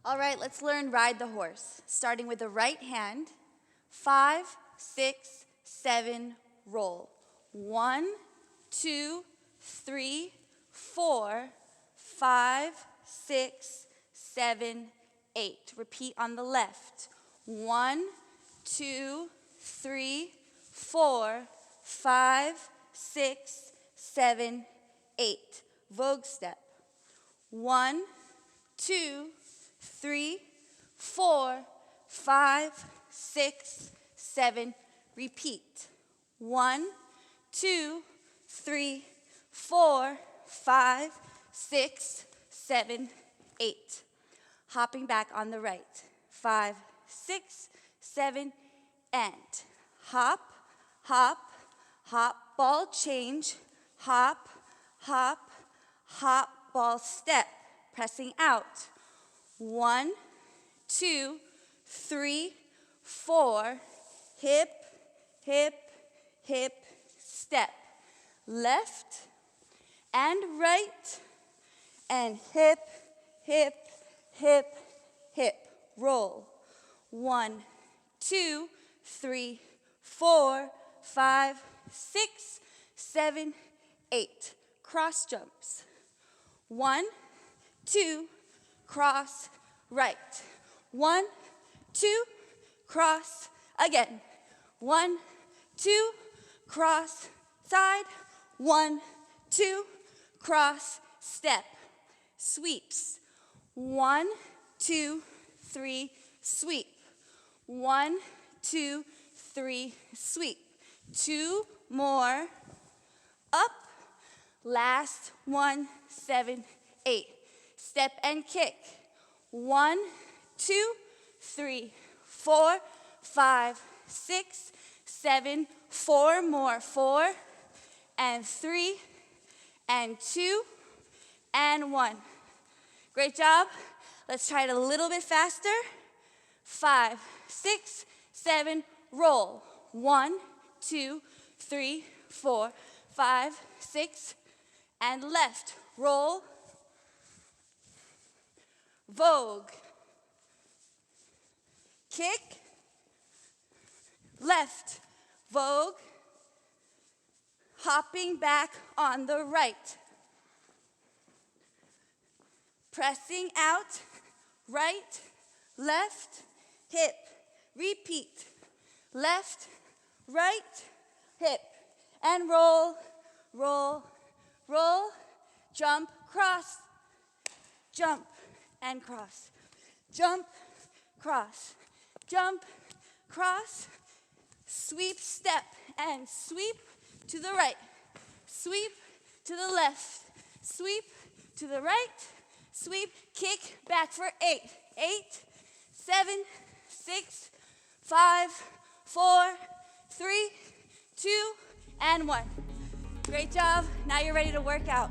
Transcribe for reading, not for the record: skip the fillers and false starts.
All right, let's learn ride the horse. Starting with the right hand. 5, 6, 7, roll. 1, 2, 3, 4, 5, 6, 7, 8. Repeat on the left. 1, 2, 3, 4, 5, 6, 7, 8. Vogue step. 1, 2, 3, 4, 5, 6, 7. Repeat. 1, 2, 3, 4, 5, 6, 7, 8. Hopping back on the right. 5, 6, 7, and hop, hop, hop, ball change, hop, hop, hop, ball step, pressing out. 1, 2, 3, 4, hip, hip, hip, step. Left and right, and hip, hip, hip, hip. Roll. 1, 2, 3, 4, 5, 6, 7, 8. Cross jumps. 1, 2, cross, right. 1, 2, cross, again. 1, 2, cross, side. 1, 2, cross, step. Sweeps. 1, 2, 3, sweep. 1, 2, 3, sweep. 2 more. Up. Last 1, 7, 8. Step and kick. 1, 2, 3, 4, 5, 6, 7. 4 more. 4 and 3 and 2 and 1. Great job. Let's try it a little bit faster. 5, 6, 7, roll. 1, 2, 3, 4, 5, 6, and left. Roll. Vogue. Kick. Left. Vogue. Hopping back on the right. Pressing out. Right. Left. Hip. Repeat. Left. Right. Hip. And roll. Roll. Roll. Jump. Cross. Jump. And cross. Jump. Cross. Jump. Cross. Sweep. Step. And sweep to the right. Sweep to the left. Sweep to the right. Sweep. Kick. Back for 8. 8, 7, 6, 5, 4, 3, 2, and 1. Great job. Now you're ready to work out.